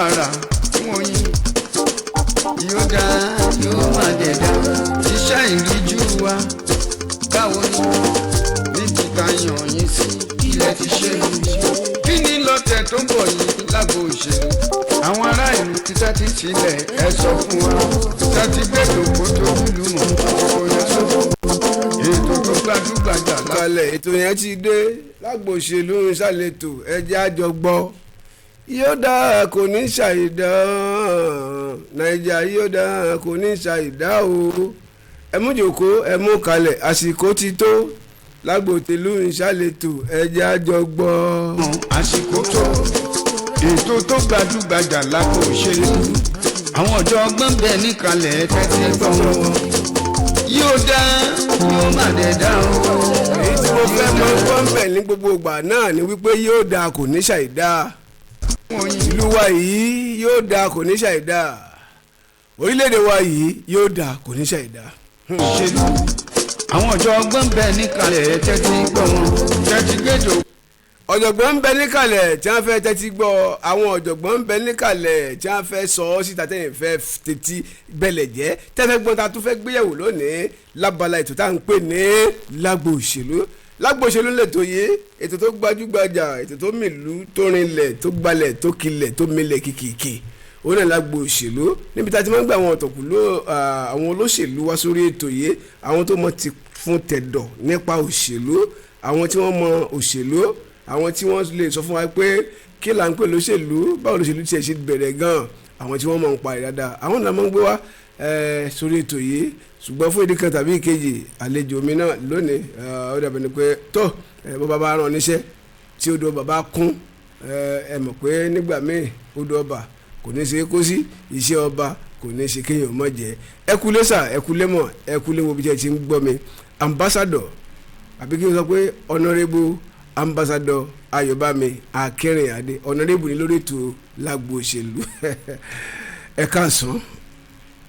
wàrà fún oyin yóò dá yóò má dẹ̀ dá iṣẹ́ ìríjú wa báwo ni níbi ká yàn yín sí ilẹ̀ ti ṣe kí ni lọ́tẹ̀ tó ń bọ̀ yìí lágbo òṣèlú àwọn ará ìlú ti tẹ́tí sílẹ̀ ẹ sọ fún wa tẹ́tí gbèdò kó tó lùlù mọ́ kó yẹ sọ ètò tó gbajúgbajà kalẹ̀ ètò yẹn ti dé lágbo òṣèlú ìsàlẹ̀tò ẹjẹ́ àjọgbọ́ yóò dáa kò ní ṣàìdá nàìjà yóò dáa kò ní ṣàìdá o ẹ mú jòkó ẹ mú kalẹ̀ àsìkò ti tó lágbo òṣèlú ìsàlẹ̀tò ẹjẹ́ àjọgbọ́. àsìkò tó ètò tó gbajúgbajà lágbo òṣèlú àwọn ọ̀dọ́ ọgbọ́n bẹ̀ níkàlẹ̀ tẹ́tí gbọ́ wọn yóò dá yóò má dẹ̀ dá o. èyí tí mo fẹ́ mọ gbọ́n bẹ̀ ní gbogbo ìgbà náà ni wípé yóò dáa kò ní ṣàìdá ìlú wa yìí yóò dáa kò ní ṣàìdá orílẹ̀-èdè wa yìí yóò dáa kò ní ṣàìdá. òṣèlú àwọn ọ̀dọ́ ọgbọ́n bẹ̀ níkàlẹ̀ tẹ́tí gbọ́ wọn tẹ́tí gbẹ́jọ. ọ̀jọ̀gbọ́n ń bẹ níkàlẹ̀ tí wọ́n fẹ́ tẹ́tí gbọ́ àwọn ọ̀jọ̀gbọ́n ń bẹ níkàlẹ̀ tí wọ́n fẹ́ sọ ọ́ síta tẹ́yìn fẹ́ tẹ́tí bẹ̀lẹ̀ jẹ́ tẹ́fẹ́ gbọ́n ta tún fẹ́ gbéyàwó lónìí lábala ètò tá à ń pè ní lágbo òṣèlú lágbo òṣèlú lètò yìí ètò tó gbajúgbajà ètò tó mìlú tó rinlẹ̀ tó gbalẹ̀ tó kilẹ̀ tó milẹ̀ kìkìkì òun náà lágbo òṣèlú níbi tá a ti máa ń gbé àwọn ọ̀tọ̀kùlú àwọn olóṣèlú wá sórí ètò yìí àwọn tó mọ̀ ti fún tẹ̀dọ̀ nípa òṣèlú àwọn tí wọ́n mọ òṣèlú àwọn tí wọ́n lè sọ fún wa pé kí là ń pè lóṣèlú báwo lóṣèlú tiẹ̀ ṣe bẹ̀rẹ̀ gan-an àwọn tí wọ́n mọ̀ ń pa ìdáadáa àwọn náà máa ń gbé wá sórí ètò yìí ṣùgbọ́n fún ìdí kan tàbí ìkejì àlejò mi náà lónìí ó dàbí ni pé tó bàbá bá rán níṣẹ́ tí odò bàbá kún ẹ mọ̀ pé nígbà míì odò ọba kò ní ṣe é kó sí iṣẹ́ ọba kò ní ṣe kéèyàn mọ̀ jẹ́ ẹkúlé sà ẹkúlé mọ̀ ẹkúlé wo bí jẹ́ ti ń gbọ́ mi ambassador àbí kí n sọ pé honourable ambassador ayọ̀bámi akínrìnàdé honourable ní lórí ètò lágbo òṣèlú ẹ káàsán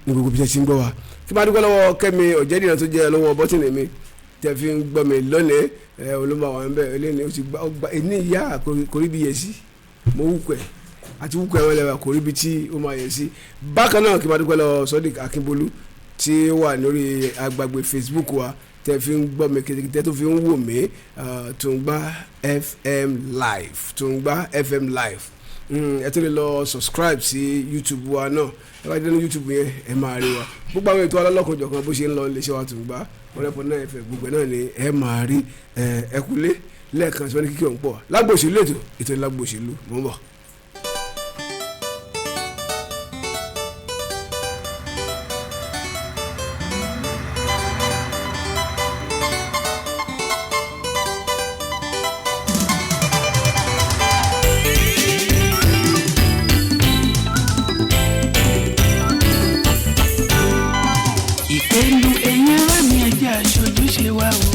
ní gbogbo bí jẹ́ ti ń gbọ́ wa kí bá dúpẹ́ lọ́wọ́ kẹ́mi ọ̀jẹ̀dìyàn tó jẹ́ lọ́wọ́ bọ́tìnì mi tẹ́ fi ń gbọ́ mi lónìí olóńgbò àwọn ẹ̀ńbẹ́ eléyìí ó ti gba ẹni ìyá kò rí bí yẹ sí mo wúkọ̀ ẹ̀ àti wúkọ̀ ẹ̀ wọ́n lẹ́wà kò rí bí tí ó máa yẹ sí bákan náà kí bá dúpẹ́ lọ́wọ́ Sodiq Akínbolú tí ó wà lórí agbègbè Facebook wa tẹ́ fi ń gbọ́ mi kẹ́tẹ́kẹ́tẹ́ tó fi ń wò mí Tungba FM live Tungba FM live ẹ tó lè lọ subscribe sí YouTube wa náà ẹ bá dé ní YouTube yẹn ẹ máa rí wa gbogbo àwọn ètò alálọ́kọ̀ọ́jọ̀kan bó ṣe ń lọ iléeṣẹ́ wa Tungba 100.9 FM gbogbo náà ni ẹ máa rí ẹkúlé lẹ́ẹ̀kan sí wọn ní kíkí ọ̀hún pọ̀ lágbo òṣèlú ètò lágbo òṣèlú mò ń bọ̀. ìpinnu ẹ̀yin ará mi ẹ̀jẹ̀ aṣojú ṣe wá o.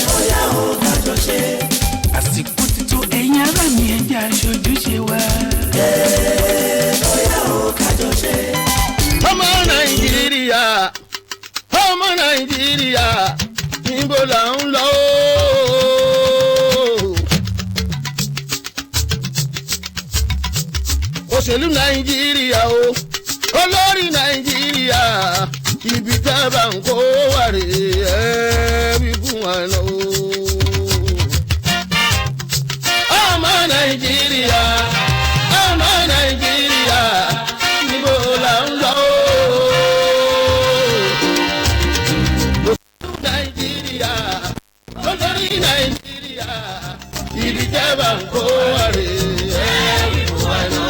Bóyá o kájọ ṣe. àsìkò ti tó ẹ̀yin ará mi ẹ̀jẹ̀ aṣojú ṣe wá. Bóyá o kájọ ṣe. ọmọ nàìjíríà níbo là ń lọ. òṣèlú nàìjíríà o olórí nàìjíríà ibi tá a bá ń kó wà rè é bí fún wa lọ. ọmọ nàìjíríà níbo là ń lọ. nàìjíríà olórí nàìjíríà ibi tá a bá ń kó wà rè é bí fún wa lọ.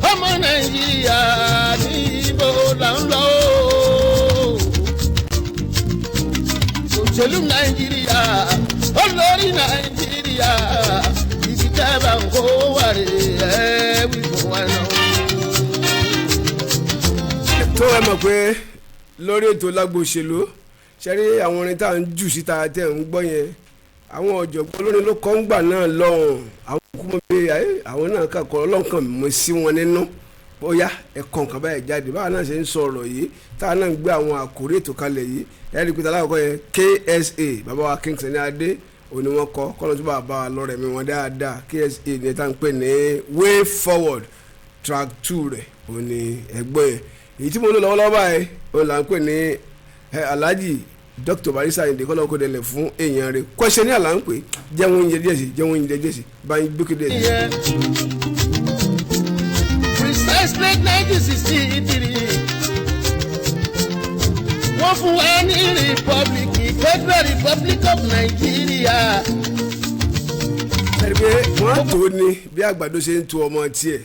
ọmọ nàìjíríà níbo là ń lọ. òṣèlú nàìjíríà olórí nàìjíríà ibi tẹ́ bá ń kó wà rè é wí fún wa lọ. tó ẹ mọ̀ pé lórí ètò lágbo òṣèlú ṣe rí àwọn orin tá à ń jù síta tẹ̀ ń gbọ́ yẹn àwọn ọ̀jọ̀gbọ́n olórin ló kọ́ ń gbà náà lọ́hùn àwọn kú mọ́ pé àwọn náà kàkọ́ ọlọ́nkàn mọ́ sí wọn nínú bóyá ẹ̀kọ́ nǹkan báyìí jáde báwa náà ṣe ń sọ ọ̀rọ̀ yìí táwa náà ń gbé àwọn àkórí ètò kalẹ̀ yìí ẹ̀rí pété alákọ̀ọ́kọ́ yẹn KSA bàbá wa Kingston ní adé òní wọn kọ́ kọ́lọ́tù bàbá wa lọ́rẹ̀ mi wọn dáadáa KSA ní tá à ń pè ní way forward track 2 rẹ̀ òní ẹgbẹ́ yẹn èyí tí mo lò lọ́wọ́lọ́wọ́ báyìí òun là ń pè ní Alhaji Dr. Barrister Ayinde kọ́lọ́ kó délẹ̀ fún èèyàn rẹ̀ kọ́ṣẹ́ ní àlà ń pè jẹ́wọ́n oúnjẹ díẹ̀ sí báyìí gbókè díẹ̀ sí. precisely 1963 wọ́n fún wa ní republic Federal Republic of Nigeria. ẹ̀rí pé wọ́n tó ní bí àgbàdo ṣe ń to ọmọ tiẹ̀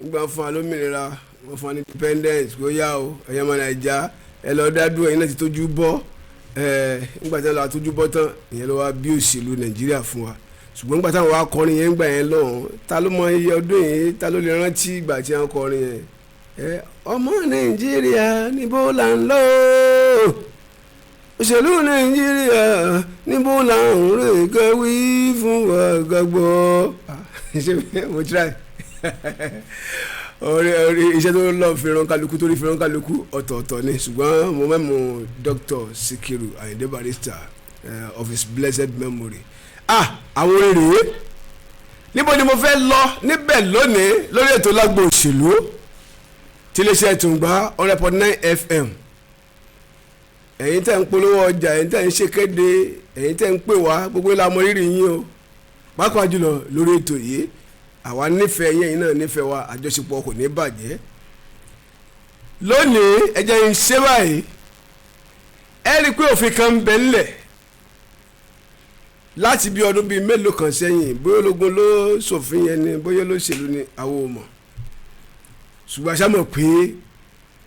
nígbà fún wa lómìnira wọ́n fún wa ní independence kó yá o ẹ̀yẹ́ ọmọ Nàìjíríà ẹ lọ dádúró ẹ̀yin náà ti tójú bọ́ nígbà tí wọ́n lọ àtójú bọ́ tán ìyẹn ló wá bí òṣèlú Nàìjíríà fún wa ṣùgbọ́n nígbà táwọn wá kọrin yẹn gbà yẹn lọ́hùn ta ló mọ iye ọdún yìí ta ló lè rántí ìgbà tí wọ́n kọrin yẹn ọmọ Nàìjíríà níbo là ń lọ òṣèlú Nàìjíríà níbo là ń rè kẹ́wí fún wa gbàgbọ́ ṣe mo try orí iṣẹ́ tó lọ fìràn kálukú torí fìràn kálukú ọ̀tọ̀ọ̀tọ̀ ni ṣùgbọ́n mo mẹ́mu Dr. Sikiru Ayinde Barrister of his blessed memory àwọn rèé níbo ni mo fẹ́ lọ níbẹ̀ lónìí lórí ètò lágbo òṣèlú tí iléeṣẹ́ Tùngbá 100.9 FM ẹ̀yin tẹ́ ń polówó ọjà ẹ̀yin tẹ́ ń ṣe kéde ẹ̀yin tẹ́ ń pè wá gbogbo ìlà mọ rírì yín o pàápàá jùlọ lórí ètò yìí àwa nífẹ̀ẹ́ yẹn náà nífẹ̀ẹ́ wa àjọṣepọ̀ kò ní bàjẹ́ lónìí ẹ jẹ́ ń ṣe báyìí ẹ rí i pé òfin kan ń bẹ ńlẹ̀ láti bí ọdún bíi mélòó kan sẹ́yìn bóyá ológun ló ṣòfin yẹn ni bóyá olóṣèlú ni àwọn ò mọ̀ ṣùgbọ́n aṣá mọ̀ pé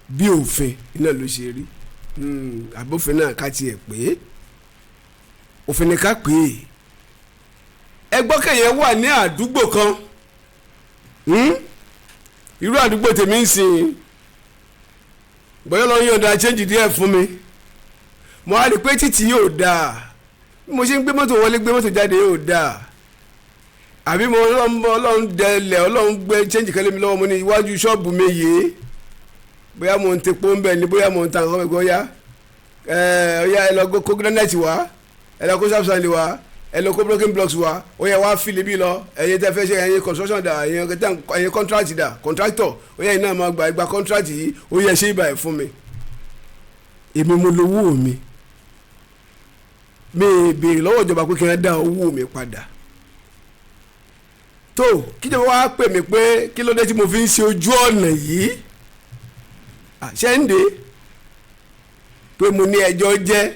bí òfin iná ló ṣe rí àbófin náà ká tiẹ̀ pé òfin ni ká pè é ẹgbọ́n kẹ̀yẹ wà ní àdúgbò kan irú àdúgbò tèmi ń sìn bóyá lọ́ọ́ yọ̀ǹda change díẹ̀ fún mi mo á rí i pé títì yóò dáa bí mo ṣe ń gbé mọ́tò wọlé gbé mọ́tò jáde yóò dáa àbí mo ọlọ́run dẹlẹ̀ ọlọ́run gbé change kẹ́lẹ́ mi lọ́wọ́ mo ní iwájú ṣọ́ọ̀bù mi yìí bóyá mo ń tepo ń bẹ̀ ni bóyá mo ń ta nǹkan ẹ̀gbọ́n ọ̀yá ẹ lọ kó granite wá ẹ lọ kó sáfsàndì wá ẹ lọ kó broken blocks wá ó yẹ wá fìlì bí lọ ẹ̀yin tẹ́ fẹ́ ṣe ẹ̀yin construction dà ẹ̀yin contract dà contractor ó yẹ iná máa gba contract yìí ó yẹ ṣe ibà ẹ̀ fún mi èmi mo lówó mi béèrè lọ́wọ́ ìjọba pé kí wọ́n dá owó mi padà tó kíjọba wá pè mí pé kí ló dé tí mo fi ń ṣe ojú ọ̀nà yìí àṣẹ́ǹde pé mo ní ẹjọ́ jẹ́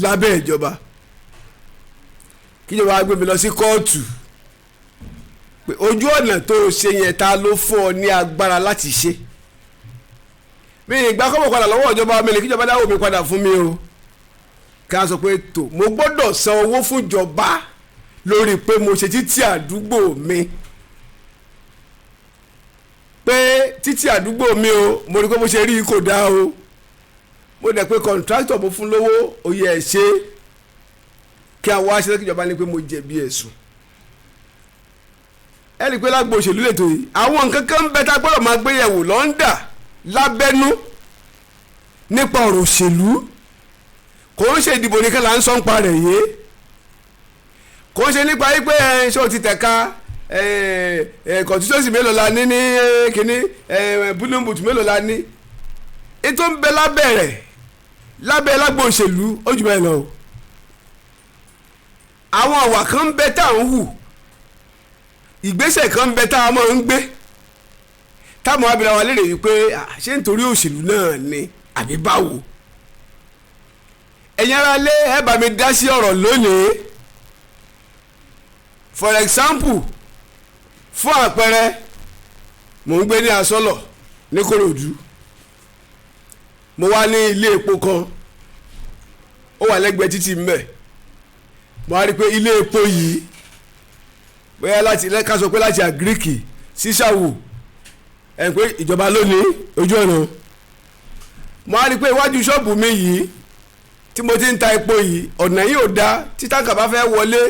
lábẹ́ ìjọba kíjọba wá gbé mi lọ sí kóòtù pé ojú ọ̀nà tó ṣe yẹn ta ló fún ọ ní agbára láti ṣe mi ìgbà kọ́bọ̀ padà lọ́wọ́ ìjọba mi lè kíjọba dáwọ́ mi padà fún mi o ká sọ pé tó mo gbọ́dọ̀ san owó fún ìjọba lórí pé mo ṣe títì àdúgbò mi pé títì àdúgbò mi o mo rí pé mo ṣe rí kò dáa o mo dẹ̀ pé kọ̀ǹtráktọ̀ mo fún lówó oyè ẹ̀ ṣe kí àwọn aṣẹ́ kíjọba ní pé mo jẹ̀bi ẹ̀sùn ẹ rí i pé lágbo òṣèlú lètò yìí àwọn nǹkan kan ń bẹ tá a gbọ́dọ̀ máa gbé yẹ̀wò lọ́ńdà lábẹ́nú nípa ọ̀rọ̀ òṣèlú kò ń ṣe ìdìbò nìkan là ń sọ ń pa rẹ̀ yé kò ń ṣe nípa yí pé ṣé o ti tẹ̀ka kọ̀tíṣọ́sì mélòó la ní ní kínní búlúmbùtù mélòó la ní ètò ń bẹ lábẹ́ rẹ̀ lábẹ́ lágbo òṣèlú ó jù bẹ́ẹ̀ lọ àwọn àwà kan ń bẹ tá à ń hù ìgbésẹ̀ kan ń bẹ tá a máa ń gbé táwọn abìlà wa lérè wípé ṣé nítorí òṣèlú náà ni àbí báwo ẹ̀yin ará lé ẹ bá mi dá sí ọ̀rọ̀ lónìí for example fún àpẹẹrẹ mò ń gbé ní asọ́lọ̀ ní Kòròdú mo wá ní ilé epo kan ó wà lẹ́gbẹ̀ẹ́ títì mbẹ̀ mo wá rí i pé ilé epo yìí bóyá láti ká sọ pé láti àgíríkì sí Ṣàwù ẹ̀ pé ìjọba lónìí ojú ọ̀nà mo wá rí i pé iwájú ṣọ́ọ̀bù mi yìí tí mo ti ń ta epo yìí ọ̀nà yìí ò dá tí táǹkà bá fẹ́ wọlé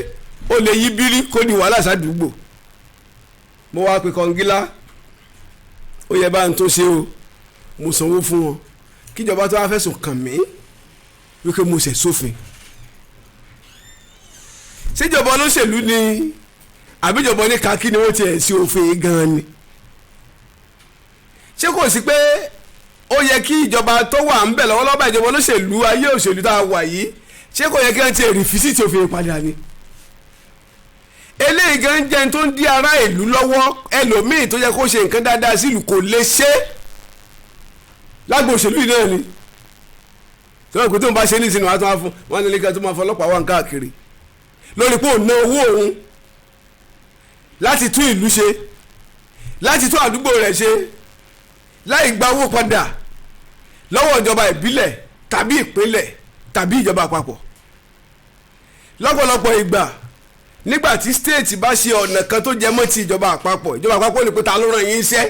ó lè yí bírí kó di wàhálà sádùúgbò mo wá pe kọngílá ó yẹ bá ń tó ṣe o mo sanwó fún wọn kíjọba tó wá fẹ̀sùn kàn mí wípé mo ṣẹ̀ sófin ṣèjọba olóṣèlú ni àbíjọba ní kakí ni wọ́n ti ẹ̀ sí òfin gan-an ni ṣé kò sí pé ó yẹ kí ìjọba tó wà ń bẹ̀ lọ́wọ́lọ́wọ́ ìjọba olóṣèlú ayé òṣèlú tá a wà yìí ṣé kò yẹ kí wọ́n ti rí fisiti òfin padà ni eléyìí gan jẹ́ tó ń dí ará ìlú lọ́wọ́ ẹlòmíì tó yẹ kó ṣe nǹkan dáadáa sílùú kò lè ṣe lágbo òṣèlú yìí náà ni tí wọ́n kò tó ń bá ṣe ní ìsinmi wọn ní ilé tó máa fọlọ́pàá wà káàkiri lórí pé òun ná owó òun láti tún ìlú ṣe láti tún àdúgbò rẹ̀ ṣe láì gba owó padà lọ́wọ́ ìjọba ìbílẹ̀ tàbí ìpínlẹ̀ tàbí ìjọba àpapọ̀ lọ́pọ̀lọpọ̀ ìgbà nígbà tí stéètì bá ṣe ọ̀nà kan tó jẹ mọ́ ti ìjọba àpapọ̀ ní pé ta ló rán yín iṣẹ́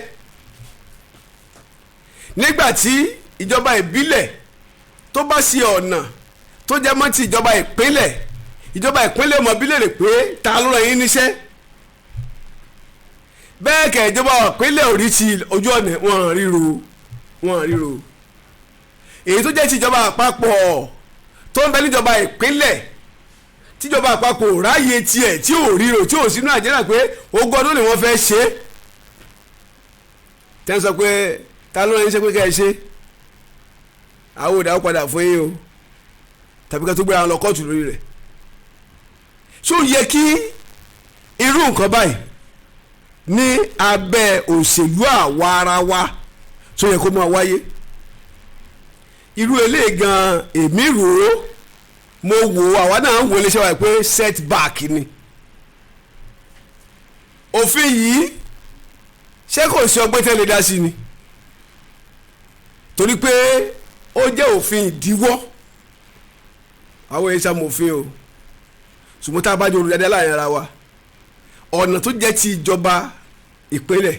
nígbà tí ìjọba ìbílẹ̀ tó bá ṣe ọ̀nà tó jẹ mọ́ ti ìjọba ìpínlẹ̀ mọ̀ bí lèrè pé ta ló rán yín níṣẹ́ bẹ́ẹ̀ kẹ́ ìjọba ìpínlẹ̀ orí ti ojú ọ̀nà wọn ríro èyí tó jẹ́ ti ìjọba àpapọ̀ tó ń bẹ níjọba ìpínlẹ̀ tíjọba àpapọ̀ ráyè tiẹ̀ tí ò ríro tí ò sínú àjẹ́rà pé ogún ọdún ni wọ́n fẹ́ ṣe tẹ́ ń sọ pé ta ló rán yín ṣe pé kẹ́ ẹ ṣe àwọn òdà ó padà fún yín o tàbí ká tó gbé àwọn lọ kóòtù lórí rẹ̀ ṣó yẹ kí irú nǹkan báyìí ní abẹ́ òṣèlú àwa ara wa tó yẹ kó máa wáyé irú eléyìí gan èmi rò ó mo wò àwa náà ń wo iléeṣẹ́ wa pé setback ni òfin yìí ṣé kò sí ọgbẹ́ tẹ́lẹ̀ dá sí ni torí pé ó jẹ́ òfin ìdíwọ́ àwọn èyí sàmòfin o ṣùgbọ́n tá a bá jọ olùdarí láàrin ara wa ọ̀nà tó jẹ́ ti ìjọba ìpínlẹ̀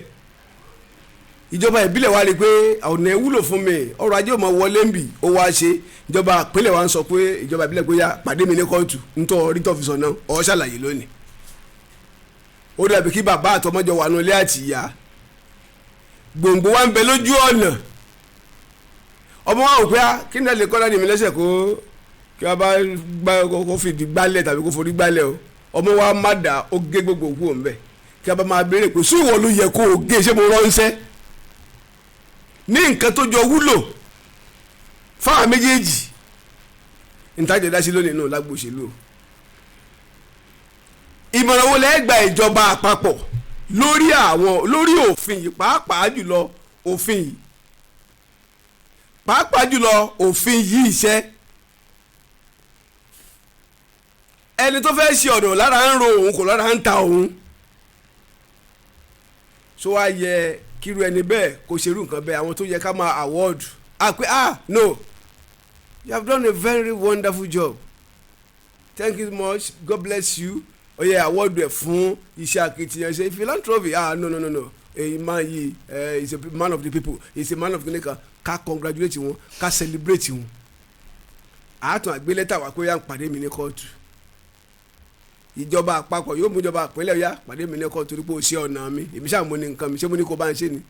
ìjọba ìbílẹ̀ wa rí i pé ọ̀nà ẹ̀ wúlò fún mi ọrọ̀ ajé ò mọ wọlé ń bì ó wá ṣe ìjọba ìpínlẹ̀ wa ń sọ pé ìjọba ìbílẹ̀ pé yá pàdé mi ní kóòtù ntọ́ orí tó fi sọ náà ọ̀ ṣàlàyé lónìí ó dàbí kí bàbá àtọmọjọ wà nù ilé àti ìyá gbòǹgbò wa ń bẹ lójú ọ̀nà ọmọ wa ò pé kí ni ẹ lè kọ́ láti mi lẹ́sẹ̀ kó kí wọ́n bá kó fìdí gbálẹ̀ tàbí kó forí gbálẹ̀ o ọmọ wa má dà ó gé gbogbo òkú òun bẹ̀ kí wọ́n bá máa béèrè pé sún ìwọ ló yẹ kó o gé ṣé mo ránṣẹ́ ní nǹkan tó jọ wúlò fáwọn méjèèjì ìtajọ̀ dá sí lónìí náà lágbo òṣèlú ìmọ̀ràn wo lẹ́gbàá ìjọba àpapọ̀ lórí òfin yìí pàápàá jùlọ òfin yìí iṣẹ́ ẹni tó fẹ́ ṣe ọ̀dọ̀ lára ń ro òun kò lára ń ta òun so wá yẹ kíru ẹni bẹ́ẹ̀ kò ṣerú nǹkan bẹ́ẹ̀ àwọn tó yẹ ká máa award no you have done a very wonderful job thank you much God bless you ó yẹ award ẹ̀ fún iṣẹ́ akitiyan ṣe philanthropy no èyí máa yí is a man of the people is a man of the nation ká congratulate wọn ká celebrate wọn àátún àgbélẹ́tà wá pé yá ń pàdé mi ní kóòtù ìjọba àpapọ̀ yóò mú ìjọba àpẹẹlẹ ya pàdé mi ní ẹ̀kọ́ torí pé o ṣe ọ̀nà mi èmi ṣáà mo ní nǹkan mi ṣé mo ní kó bá ń ṣe ni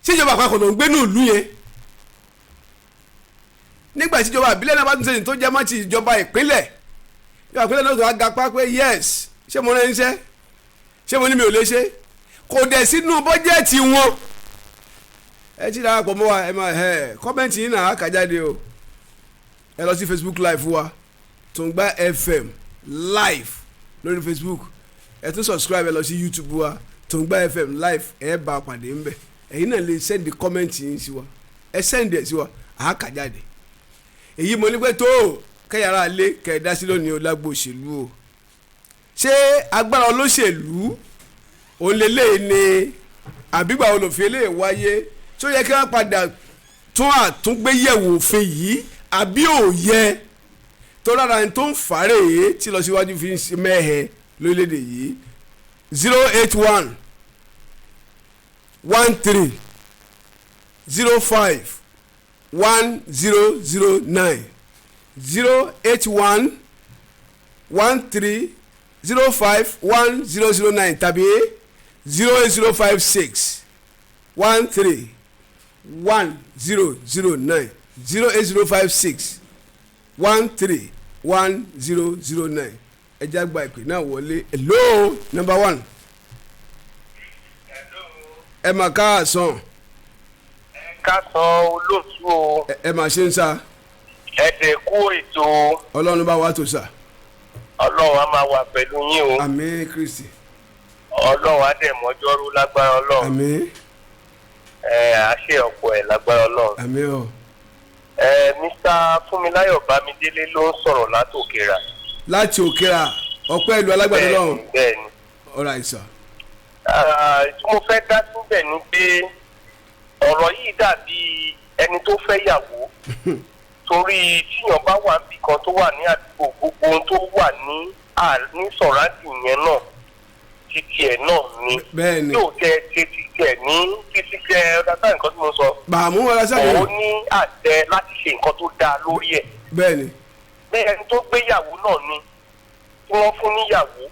ṣé ìjọba àpapọ̀ ló ń gbé ní ìlú yẹn nígbà tí ìjọba àbílẹ̀ náà bá tún ṣe tó jẹ́ mọ́ ti ìjọba ìpínlẹ̀ ìjọba ìpínlẹ̀ náà tó wá ga pa pé yes ṣé mo rẹ́ ń ṣe ṣé mo ní mi ò lè ṣe kò dẹ̀ sínú bọ́jẹ́ẹ̀tì wọn ẹ ti darapọ̀ mọ́ wa ẹ máa kọ́mẹ́ǹtì yìí náà kà jáde o ẹ lọ sí Facebook live wa Tungba FM live lórí Facebook ẹ tún subscribe ẹ lọ sí YouTube wa Tungba FM live ẹ bá pàdé ńbẹ ẹ̀yin náà lè send comment yín sí wa ẹ send ẹ sí wa àákà jáde èyí mo ní pé tó kẹyàrá lé kẹdá sí lónìí o lágbo òṣèlú o ṣé agbára olóṣèlú òun lélẹ́yìn ni àbígbà olùfẹ́ lè wáyé tó yẹ kí wọ́n padà tún àtúngbéyẹ̀wò òfin yìí àbí òye tó lára ẹni tó ń fàárẹ̀ yìí tí lọ síwájú fi ń ṣe mẹ́hẹ̀ lórílẹ̀‐èdè yìí 081 13 05 1009 081 13 05 1009 tàbí 08056 13 1009 08056 13 1009 ẹ já gba ìpè náà wọlé. hello number 1. ẹ mà káàsán. ká sọ olóòtú o. ẹ mà ṣe ń sá. ẹ dẹ̀ kú ètò. ọlọ́run bá wa tó sá. ọlọ́run á máa wà pẹ̀lú yín o. àmín kristi. ọlọ́run á dẹ̀ mọ́jọ́rú lágbára ọlọ́run. àmín. àṣẹ ọ̀pọ̀ ẹ̀ lágbára ọlọ́run. àmín o. Mr. Fúnmiláyọ̀ Bámidélé ló ń sọ̀rọ̀ láti Òkèrà. láti Òkèrà ọpẹ́ ìlú alágbàdo lọ́hùn. bẹ́ẹ̀ni. ọ̀rọ̀ àìsàn. tí mo fẹ́ dá síbẹ̀ ni pé ọ̀rọ̀ yìí dàbí ẹni tó fẹ́ yàwó torí tíyàn bá wà níbi kan tó wà ní àdúgbò gbogbo ohun tó wà ní sọ̀rádì yẹn náà títí ẹ̀ náà ni bẹ́ẹ̀ni yóò tẹ títí ẹ̀ ní títí ẹ̀ ọ̀dàtà nǹkan tí mo sọ. bàmú ọ̀rọ̀ sábẹ́ òun ní àṣẹ láti ṣe nǹkan tó dáa lórí ẹ̀. bẹ́ẹ̀ni. bẹ́ẹ̀ ẹni tó gbéyàwó náà ni tí wọ́n fún níyàwó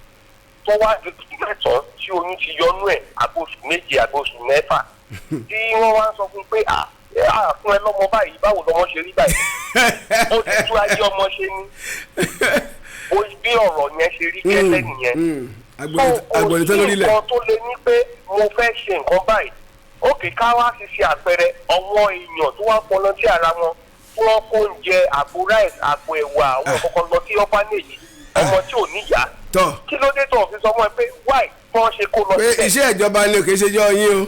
tó wá ju mẹ́sàn-án tí oyún ti yọnú ẹ̀ àgbóṣù méje àgbóṣù mẹ́fà tí wọ́n wá ń sọ fún pé fún ẹ lọ́mọ báyìí báwo lọ́mọ ṣe rí báyìí ó ti tú ayé ọmọ ṣe ní bí ọ̀rọ̀ yẹn ṣe rí gẹ́lẹ́ nìyẹn. agbọ̀nì tó lórí ilẹ̀. nǹkan tó lè ní pé mo fẹ́ ṣe nǹkan báyìí òkè ká wá fi ṣe àpẹẹrẹ ọwọ́ èèyàn tó wá pọnà sí ara wọn tí wọ́n kó oúnjẹ àpò ráìsì àpò ẹ̀wà àwọn kọ̀ọ̀kan lọ sí ọ́fánèjì ọmọ tí ò níyàá kí ló dé tó fi sọ fún ẹ pé wáì tí wọ́n ṣe kó lọ síbẹ̀. pé iṣẹ́ ìjọba ni kì í ṣe jọ yín o.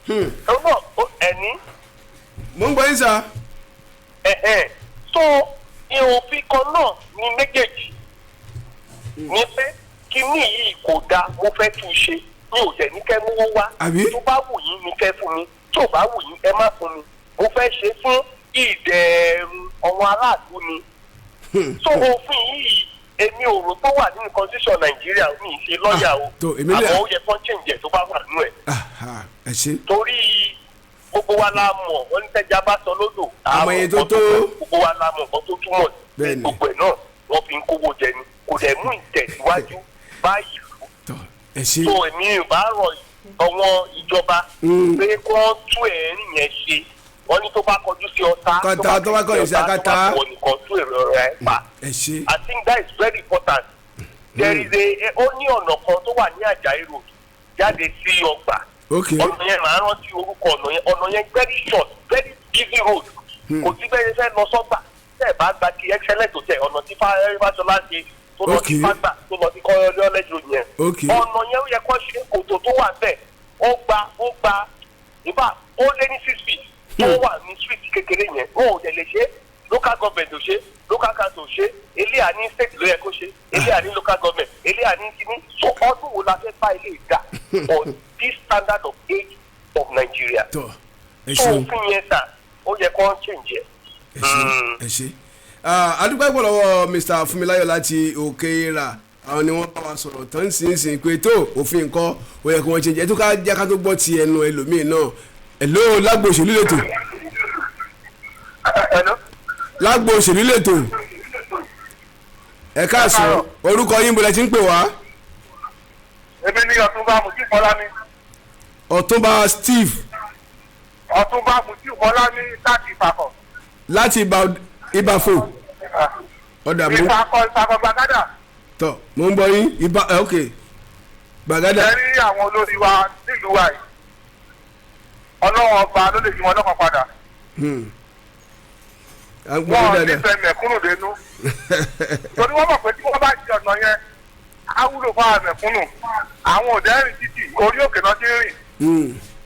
ọ̀nà ẹ̀ní. mo ń gbọ́ yín sá. so òfin kan náà ni méjèèjì ní pé kíní yìí kò dáa mo fẹ́ tún ṣe mi ò jẹ́ ní kẹ́ mówó wá tó bá wù yín ní kẹ́ fún mi tó bá wù yín ẹ má fún mi mo fẹ́ ṣe fún ìdẹ̀rùn ọmọ aráàlú ni. so òfin yìí èmi ò rò tó wà nínú constitution Nàìjíríà mi ì ṣe lọ́ọ̀yà o àmọ́ ó yẹ kán change tó bá wà nínú ẹ̀. torí gbogbo wa la mọ̀ wọ́n ní tẹ́jà bá sọ lódò àmọ́ iye tó tó gbogbo wa la mọ̀ nǹkan tó túmọ̀ sí gbogbo ẹ̀ náà wọ́n fi ń kówó jẹ ni kò dẹ̀ mú ìtẹ̀síwájú bá ìlú. so èmi ò bá rọ àwọn ìjọba pé kí wọ́n tú ẹ̀rín yẹn ṣe wọ́n ní tó bá kọjú sí ọ̀tá tó bá kọjú sí akátá wọ́n nìkan tú èrò rẹ̀ pa. I think that is very important. There is ó ní ọ̀nà kan tó wà ní Àjàyí road jáde sí ọgbà. ọ̀nà yẹn máa rántí orúkọ ọ̀nà yẹn very short very easy road kò sí bẹ́ẹ̀ fẹ́ lọ sọ́gbà tẹ̀ bá gba ti excellent hotel ọ̀nà tí Fáṣọlá ṣe tó lọ sí Fágbà tó lọ sí kọ́lẹ́jì yẹn ọ̀nà yẹn ó yẹ kó ṣe kòtò tó wà bẹ́ẹ̀ ó gba ìbá ó lé ní 6 feet tó wà ní street kékeré yẹn ó ò dẹ̀ lè ṣe local government ò ṣe local council ò ṣe eléyà ní state ló yẹ kó ṣe eléyà ní local government eléyà ní kíní so ọdún wo la fẹ́ bá ilé ìdá on this standard of age of Nigeria so òfin yẹn sà ó yẹ kó change ẹ. ẹ ṣe adúgbò ìpò lọ́wọ́ Mr. Fúnmiláyọ̀ láti Òkèèrà àwọn ni wọ́n bá wa sọ̀rọ̀ tán sínsìn pé tó òfin nǹkan ó yẹ kó wọ́n change ẹ tó ká jẹ́ ká tó gbọ́ ti ẹnu ẹlòmíì náà hello lágbo òṣèlú lẹ́tọ̀. lágbo òṣèlú lẹ́tọ̀ ẹ káàsán orúkọ yín bọ̀lẹ̀ tí ń pè wá. èmi ni Ọ̀túnba Mutiu Fọlámi. Ọ̀túnba Steve. Ọ̀túnba Mutiu Fọlámi láti Ìbàfọ̀. láti Ìbàfọ̀. ọ̀dà mú. Ìbàfọ̀ Gbàgádà. tọ́ mo ń bọ̀ yín ok Gbàgádà. ẹ rí àwọn olórí wa nílùú wa yìí ọlọ́wọ́n ọba ló lè fi wọn lọ́kàn padà. wọ́n ò ní fẹ́ mẹ̀kúnnù dénú. torí wọ́n mọ̀ pé tí wọ́n bá ṣe ọ̀nà yẹn á wúlò fún àwọn mẹ̀kúnnù. àwọn òdẹ́rìn títì orí òkè náà ti ń rìn.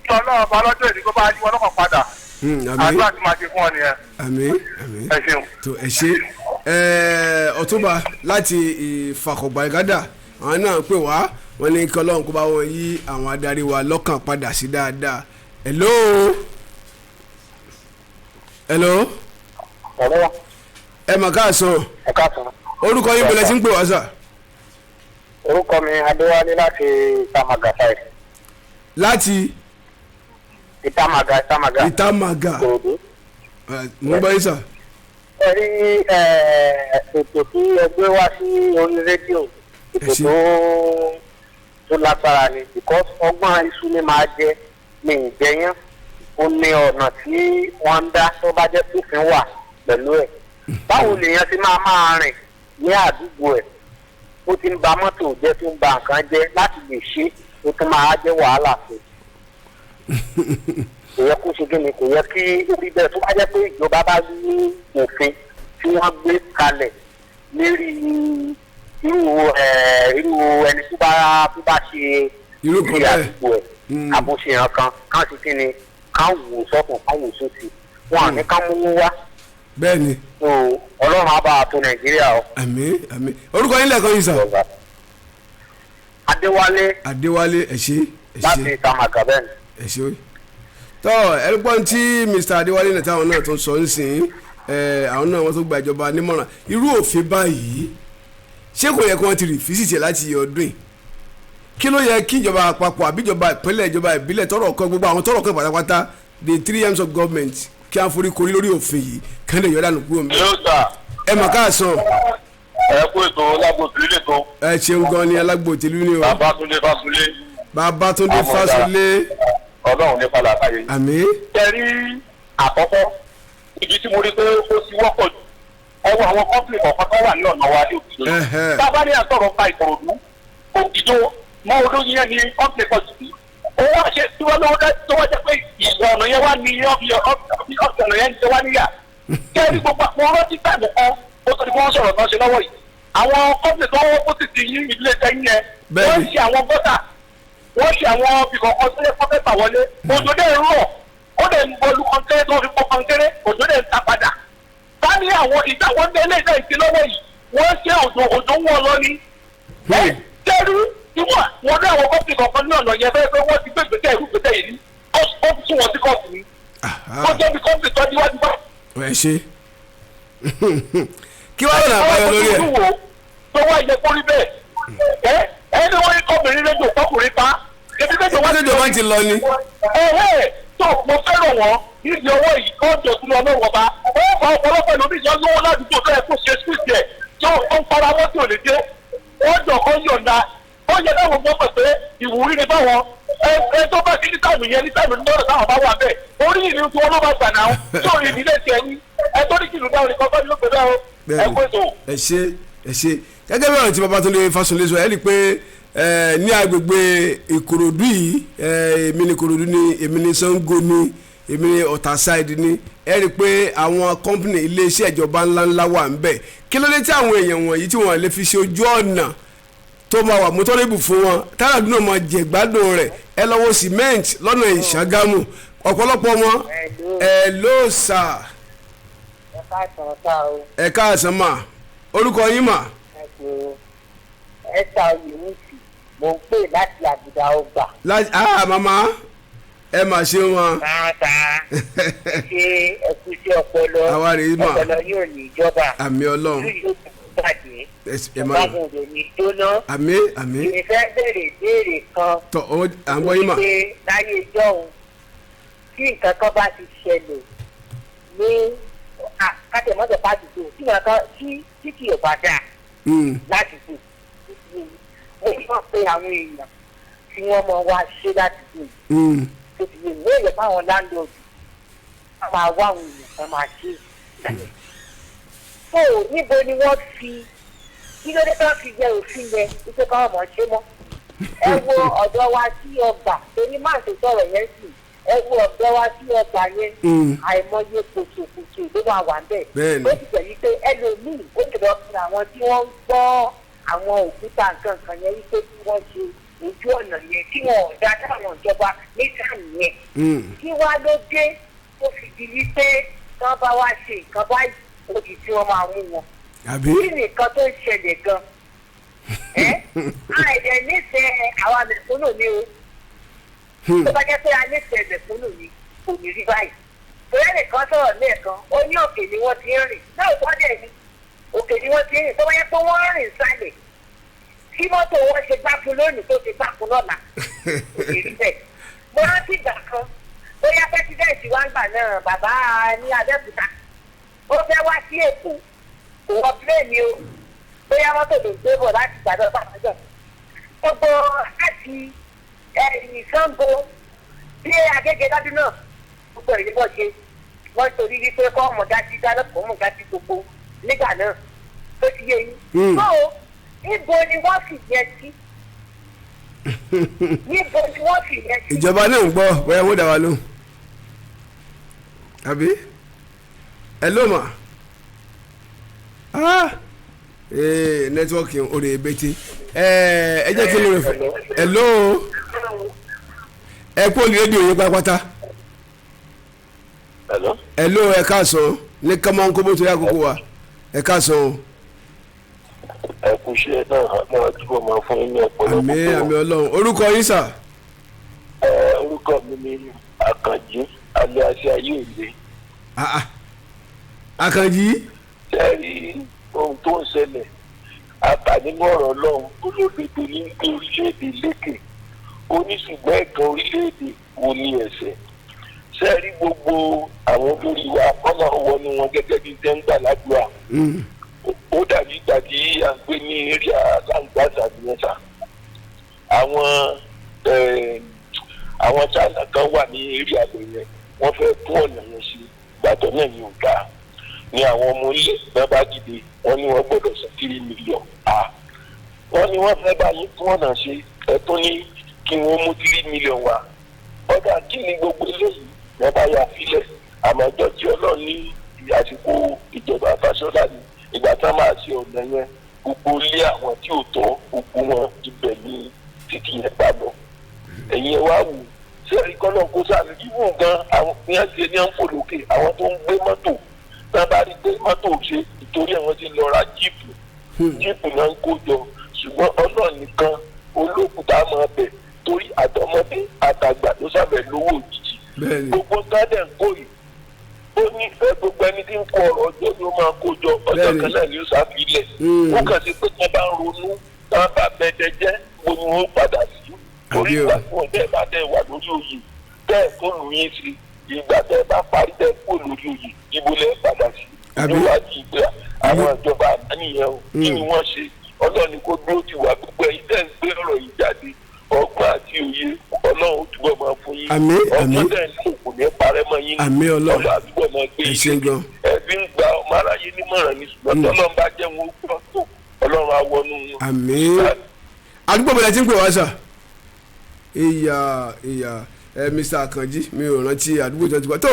kí ọlọ́wọ́n ọba lọ́jọ́ ìdí tó bá yí wọn lọ́kàn padà. àdúrà ti máa ṣe fún ọ nìyẹn. àmín àmín ẹ ṣeun. tó ẹ ṣe Ọ̀túnba láti Ìfàkọ̀gbàgádà àwọn náà pè wá wọn ní kí Ọlọ́run kó bá wọn yí àwọn adarí wa lọ́kàn padà sí dáadáa. hello. hello. ẹ mà káàsán. ẹ káàsán. orúkọ yín bọ̀lẹ̀ tí ń pè wá sà. orúkọ mi Adéwálé láti Ìtàmàgà side. láti. Ìtàmàgà. Ìtàmàgà. mo ń bọ́ yín sà. ẹ rí ètò tí ẹgbẹ́ wá sí orí rédíò ètò tó lágbára ni because ọgbọ́n iṣu ni máa jẹ ní ìjẹyàn ó ní ọ̀nà tí wọ́n ń dá tó bá jẹ́ pófin wà pẹ̀lú ẹ̀ báwo lèèyàn ti máa rìn ní àdúgbò ẹ̀ ó ti ń ba mọ́tò jẹ́ tó ń ba nǹkan jẹ́ láti lè ṣe ó tún máa jẹ́ wàhálà fún kò yẹ kó ṣe kí ni kò yẹ kí orí bẹ́ẹ̀ tó bá jẹ́ pé ìjọba bá ní òfin tí wọ́n gbé kalẹ̀ lérí irú ẹni tó bá ṣe ìrírí àdúgbò ẹ̀ àbòṣeyàn kan sí kí ni ká wò sọ́kùn ká wò sósì wọn à ní ká mú wá. bẹ́ẹ̀ni. ọlọ́run á bá a tó nàìjíríà o. àmín àmín orúkọ yín lẹ́ẹ̀kan yìí sà. adéwálé ẹ ṣé. láti tamaka bẹ́ẹ̀ni. ẹ ṣé tọ́ ẹ̀rúgbọ́n tí mr adéwálé náà táwọn náà tó sọ ń sìn àwọn náà wọ́n tó gba ìjọba nímọ̀ràn irú òfin báyìí ṣé kò yẹ kí wọ́n ti rí físìtì láti ọdún yìí kí ló yẹ kí ìjọba àpapọ̀ àbí ìjọba ìpínlẹ̀ ìjọba ìbílẹ̀ tọrọ kan gbogbo àwọn tọrọ kan pátápátá the 3 arms of government kí wọ́n forí korí lórí òfin yìí kí wọ́n lè yọ dànù kúrò mi. ẹ mà káàsán. ẹ kú ètò Alágbòtìlú lè tó. ẹ ṣeun gan ni Alágbòtìlú ni o. Babátúndé Fásulé. Ọlọ́run ní padà káyé. àmín. kẹrí àkọ́kọ́ ibi tí mo rí pé ó ti wọ́pọ̀ jù ẹwọ àwọn kọ́ńpìlì kọ̀ọ̀kan tó wà ní ọ̀nà wa ní òkìdó. bàbá ní àtọ̀rọ̀ pa Ìkòròdú òkìdó mọ́ olóyin yẹn ní kọ́ńpìlì kan jù. owó àṣẹ tí wọ́n lọ́wọ́ tó wọ́n jẹ́ pé ìwọ ọ̀nà yẹn wá ní ọ̀nà yẹn ti wá níyà. kẹrí gbogbo àwọn rántí táìmù kan ó tó ní kí wọ́n sọ̀rọ̀ náà ṣe lọ́wọ́ yìí. àwọn kọ́ńpìlì tó wọ́n sì ti yí ilé tẹ́yìn yẹn wọ́n ṣe àwọn gọ́tà wọ́n ṣe àwọn ibìkọ̀kan tó yẹ kó fẹ́ bà wọlé òjò dé ń rọ̀ ó lè ń bọlú kọ́ńkéré tó fi pọ́ kọ́ńkéré òjò dé ń ta padà. ká ní àwọn ìjà wọn dé ilé ìjà ìpínlọ́wọ́ yìí wọ́n ṣe òjò ń wọ̀ lọ ní. ẹ jẹ́rú ìwọ̀n wọn ní àwọn kọ́ńtì kọ̀ọ̀kan ní ọ̀nà yẹn fẹ́ pé wọ́n ti gbé ìgbésẹ̀ ìlú ìgbésẹ̀ yìí ní ó tún wọn sí kọ́ọ̀tù ní. ó jẹ́ bí kọ́ńtì tó níwájú bá. ẹ ṣe kí wàá lọ́nà àbáyọ lórí ẹ̀. tó wá yẹ kó rí bẹ́ẹ̀ ẹni wọ́n ní kọ́bìnrin rédíò kọ́kùnrin pa ebi rédíò wọ́n ti lọ ni. tó mo fẹ́ràn wọn nídìí owó yìí kó jọ sí lọ lọ́wọ́ bá ó fa ọ̀pọ̀lọpọ̀ lórí ìjọ lówó ládùúgbò tó yẹ kó ṣe skúùsì ẹ̀ tó ń fara wọn tí ò lè dé wọ́n jọ kó yọ̀ǹda ó yẹ dáhùn gbọ́ pẹ̀ pé ìwúrí ni báwọn ẹ tó bá sí ní táìmù yẹn ní táìmù lọ́rọ̀ táwọn bá wà bẹ́ẹ̀ orí ìlú tí wọ́n ló bá gbà náà tó rí ìdílé tiẹ̀ ní ẹ tó ní kìlú dáhùn ní kọ́kọ́ ní ló pè bẹ́ẹ̀ o ẹ kó ètò. ẹ ṣe gẹ́gẹ́ bí ọ̀rọ̀ tí Babátúndé Fásulé sọ ẹ́ rí i pé ní agbègbè Ìkòròdú yìí èmi ní Ìkòròdú ni èmi ní Ṣàngó ni èmi ní Ọ̀tà-sáìdì ni ẹ rí i pé àwọn kọ́mpìnì iléeṣẹ́ ìjọba ńláńlá wà ń bẹ̀ kí ló dé tí àwọn èèyàn wọ̀nyí tí wọ́n lè fi ṣe ojú ọ̀nà tó máa wà mọ́tọ́rẹ́bù fún wọn táàdùn náà máa jẹ gbádùn rẹ̀ ẹ lọ́wọ́ cement lọ́nà Ìṣàgámù ọ̀pọ̀lọpọ̀ wọn ẹ ló sà ẹ káàsán mà orúkọ yín mà. ẹ ta oyèwùsì mo ń pè láti àbùdá ọgbà. màmá ẹ mà ṣe wọn. ṣe ẹkú sí ọpọlọ ọpọlọ yóò ní ìjọba. àmì Ọlọ́run. ìlú yóò tún bàjẹ́. báwo ló ní jóná. àmì. ìfẹ́ béèrè kan. tọ́ à ń gbọ́ yín mà. wípé láyé ìjọ́un tí nǹkan kan bá ti ṣẹlẹ̀ ní kátẹ̀mọ́tò pàtìkù tí nǹkan tí kì í bá dáa láti kù mo yọ pé àwọn èèyàn tí wọ́n mọ wá ṣe láti kù tó ti lè ní èyẹ fáwọn láńlọ́ọ̀dù wọ́n máa wá àwọn èèyàn kan máa ṣe ìgbàlẹ̀. tó níbo ni wọ́n fi kí ló dé tó fi jẹ òfin yẹn wípé káwọn mọ̀ ṣe mọ́. ẹ wo ọ̀dọ́ wa sí ọgbà torí máa ṣe sọ̀rọ̀ yẹn sì ẹ wo ọ̀dọ́ wa sí ọgbà yẹn àìmọye kòtòkòtò ló máa wà bẹ́ẹ̀ ó ti tẹ̀lé pé ẹlòmíì ó ti lọ sí àwọn tí wọ́n ń gbọ́ àwọn òkúta nǹkan kan yẹn wípé kí wọ́n ṣe ojú ọ̀nà yẹn tí wọn ò dá táwọn ìjọba níta nìyẹn kí wá ló dé tó fi di wípé tán bá wá ṣe nǹkan báyìí ó di tí wọ́n máa mú wọn kí nìkan tó ń ṣẹlẹ̀ gan àìdẹ̀ nífẹ̀ẹ́ àwọn àmẹ̀kúnnù ni o tó bá jẹ́ pé a nífẹ̀ẹ́ àmẹ̀kúnnù ni kò ní rí báyìí torí ẹnìkan sọ̀rọ̀ lẹ́ẹ̀kan ó ní òkè ni wọ́n ti ń rìn náà wọ́n dẹ̀ ní òkè ni wọ́n ti ń rìn tó bá yẹ pé wọ́n rìn sálẹ̀ kí mọ́tò wọn ṣe gbáfun lónìí tó ṣe gbáfun lọ́la kò ní rí bẹ́ẹ̀. mo rántí ìgbà kan bóyá pẹ́sidẹ̀ntì wa ń gbà náà bàbá ní Abẹ́òkúta ó fẹ́ wá sí Èkó kò wọ pílẹ̀ẹ̀nì o bóyá mọ́tò ló gbé bọ̀ láti gbàdọ̀ pàtàkì gbogbo láti Ṣàngó bí agége lọ́dún náà gbogbo ìdí bọ́ ṣe wọ́n torí wípé kọ́ ọmọ dájú dáná kọ́ ọmọ dájú gbogbo nígbà náà tó ti yé yín. tó níbo ni wọ́n sì yẹn sí níbo ni wọ́n sì yẹn sí. ìjọba náà ń gbọ́ bóyá wọ́n dà wá lóhùn àbí ẹ ló mà nẹ́tíwọ́ọ̀kì orí ebété ẹ jẹ́ kí n lè fẹ́ ẹ ló ẹ kó lè rédíò yín pátápátá ẹ ló ẹ káàsán ní kọ́mọ́nkó bó tó yá kókó wa ẹ káàsán o. ẹ kú iṣẹ́ náà àmọ́ àdúgbò máa fún yín ní ọ̀pọ̀lọpọ̀. àmì ọlọ́run orúkọ yín sà. orúkọ mi ni Àkànjí alias Ayéòlé. Àkànjí. sẹ́ẹ̀rì ohun tó ń ṣẹlẹ̀ àtànínú ọ̀rọ̀ ọlọ́run olódodo ní gbé orílẹ̀-èdè lékè oníṣùgbọ́n ẹ̀kan orílẹ̀-èdè wo ni ẹ̀ṣẹ̀ sẹ́ẹ̀rì gbogbo àwọn olórí wa kọ́nà wọnú wọn gẹ́gẹ́ bí dẹ́ngbà ládùúgbà ó dàbí ìgbà tí à ń gbé ní eré àlàǹgbàṣà nìyẹn sá àwọn China kan wà ní eré àgbẹ̀ yẹn wọ́n fẹ́ tún ọ̀nà yẹn ṣe gbàtọ̀ náà ní ọ̀gá ni àwọn ọmọ ilé náà bá dìde wọ́n ní wọ́n gbọ́dọ̀ san 3 million wọ́n ní wọ́n fẹ́ bá yín tún ọ̀nà ṣe ẹ̀tún ní kí wọ́n mú 3 million wá ọ̀dà kí ni gbogbo eléyìí wọ́n bá yà sílẹ̀ àmọ́ ọjọ́ tí Ọlọ́run ní àsìkò ìjọba Fáṣọlá ni ìgbà tá máa ṣe ọ̀nà yẹn gbogbo ilé àwọn tí ò tọ́ gbogbo wọn ibẹ̀ ní títí yẹn bá lọ ẹ̀yin ẹ̀ wá wù sẹ́ẹ̀rì kọ́nà kó sàmì ibù gan àwọn ní àti ní à ń fò lókè àwọn tó ń gbé mọ́tò náà bá rí pé mọ́tò ṣe ìtorí àwọn tí ń lọ ra jíìpù náà ń kó jọ ṣùgbọ́n Ọlọ́run nìkan olókùúta máa bẹ̀ torí àtọmọdé àtàgbà ló sábẹ̀ lówó òjijì gbogbo gádẹ̀ ń kó yìí ó ní fẹ́ gbogbo ẹni tí ń kó ọ̀rọ̀ ọjọ́ ló máa kó jọ ọjọ́ kan náà ni ó ṣàfilẹ̀ wọ́n kàn sí pé wọ́n bá ń ronú wọ́n bá bẹ̀jẹ̀ jẹ́ gbogbo wọn ó padà sí orí ìgbà tí wọ́n bẹ́ẹ̀ bá dẹ̀ wà lórí oyè bẹ́ẹ̀ tó lù yín sí ìgbà tẹ́ bá parí tẹ́ kó lórí oyè ibo lẹ́ padà sí níwájú ìgbà àwọn ìjọba àníyàn o kí ni wọ́n ṣe Ọlọ́run kó dúró ti wà gbogbo ẹ̀yin tẹ́ ń gbé ọ̀rọ̀ yìí jáde ọgbọ́n àti òye Ọlọ́run ó túbọ̀ máa fún yín ọgbọ́n tẹ́ ń lò kò ní parẹ́ mọ́ yín Ọlọ́run àtúbọ̀ máa gbé yín ẹbí ń gba ọmọ aráyé nímọ̀ràn ní ṣùgbọ́n tọ́lọ́run bá jẹ́ wọn ó gbọ́ tó Ọlọ́run á wọnú wọn. àdúgbò bẹ̀rẹ̀ tí ń pè wá sà ìyá Mr. Àkànjí mi ò rántí àdúgbò tó ti wá tó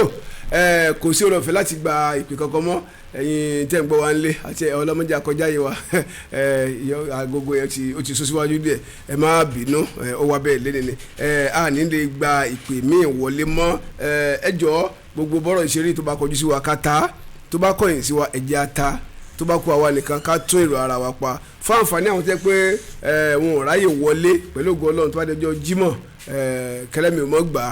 kò sí ọ̀rọ̀ ọ̀fẹ́ láti gba ìpè kankan mọ́ ẹ̀yin tẹ́ ń gbọ́ wa ń lé àti ọlọ́mọdé akọjá yìí wa agogo yẹn ó ti sún síwájú díẹ̀ ẹ má bínú ó wá bẹ́ẹ̀ lẹ́nu ni a ní lè gba ìpè míì wọlé mọ́ ẹ jọ̀ọ́ gbogbo bọ́rọ̀ ìṣeré tó bá kọjú sí wa ká ta tó bá kọ̀yìn sí wa ẹ̀jẹ̀ á ta tó bá kó àwa nìkan ká tún èrò ara wa pa fún àǹfààní àwọn tẹ́ pé wọn ò ráyè wọlé pẹ̀lú ògo Ọlọ́run tó bá dẹjọ́ Jímọ̀ kẹlẹ́mi ò mọ̀ gbà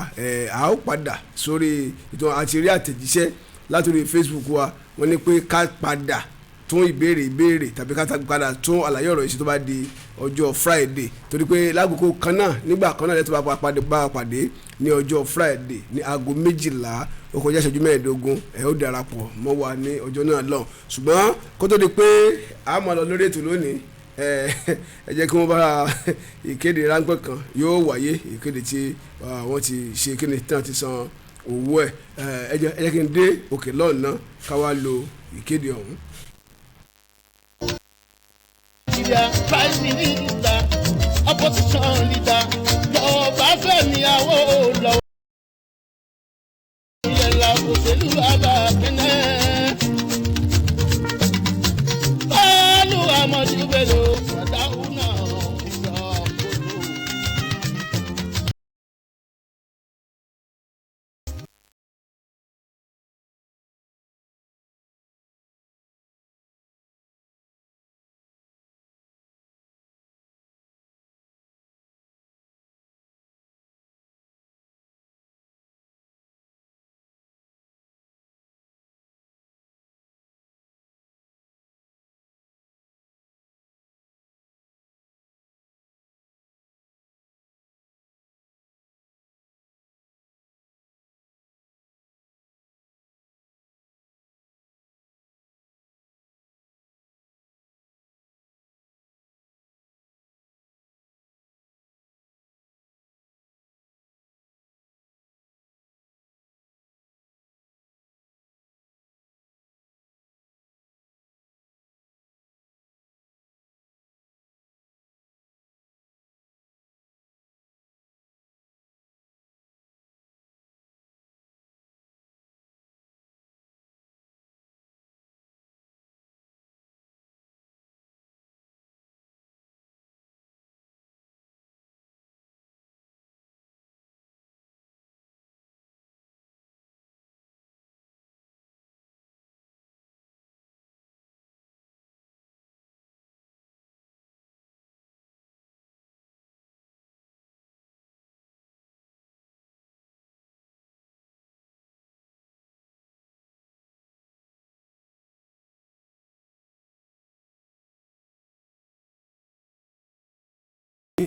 á ó padà sórí ìtàn àti rí àtẹ̀jíṣẹ́ látòrí Facebook wa wọ́n ní pé ká padà tún ìbéèrè tàbí ká padà tún àlàyé ọ̀rọ̀ yìí tó bá di ọjọ́ Friday torí pé lákòókò kan náà nígbà kan náà lẹ́tọ́ bá pàdé ní ọjọ́ Friday ní aago 12 ó kọjá ìṣẹ́jú 15 ẹ̀ ó darapọ̀ mọ́ wa ní ọjọ́ náà lọ ṣùgbọ́n kó tó di pé a máa lọ lórí ètò lónìí ẹ jẹ́ kí wọ́n bá ìkéde ráńpẹ́ kan yóò wáyé ìkéde tí wọ́n ti ṣe kíni tí wọ́n ti san owó ẹ jẹ́ kí n dé òkè lọ́ọ̀nà ká wá lo ìkéde ọ̀hún. Prime Minister, opposition leader, lọ́ọ̀bá Fẹ́mi Awólọ́wọ̀. Ìyẹ̀lá òṣèlú abàkẹ́nẹ́. Bọ́ọ̀lù Amadu Bello.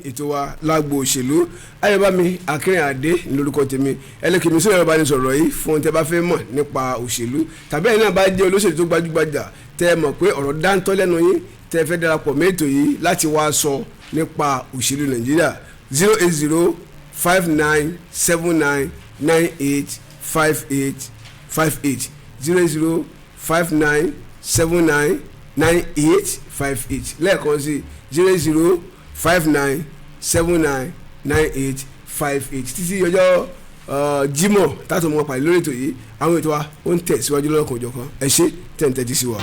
ètò wa lágbo òṣèlú ayọ̀bámi akínrìnàdé lórúkọ tèmi ẹlẹ́kìnní sórí ẹ̀rọ ìbánisọ̀rọ̀ yìí fún tẹ́ bá fẹ́ mọ̀ nípa òṣèlú tàbí ẹ̀yin náà bá jẹ́ olóṣèlú tó gbajúgbajà tẹ́ ẹ mọ̀ pé ọ̀rọ̀ dáńtọ́ lẹ́nu yín tẹ́ ẹ fẹ́ darapọ̀ mẹ́tò yìí láti wá sọ nípa òṣèlú nàìjíríà 08059799858 08059799858 lẹ́ẹ̀kan sí 08059799858 títí ọjọ́ Jímọ̀ tátọ̀ mọ́ pàdé lórí ètò yìí àwọn ètò wa ó ń tẹ̀síwájú lọ́kàn òjọ̀kan ẹ ṣé tẹ̀ ń tẹ́tí sí wa.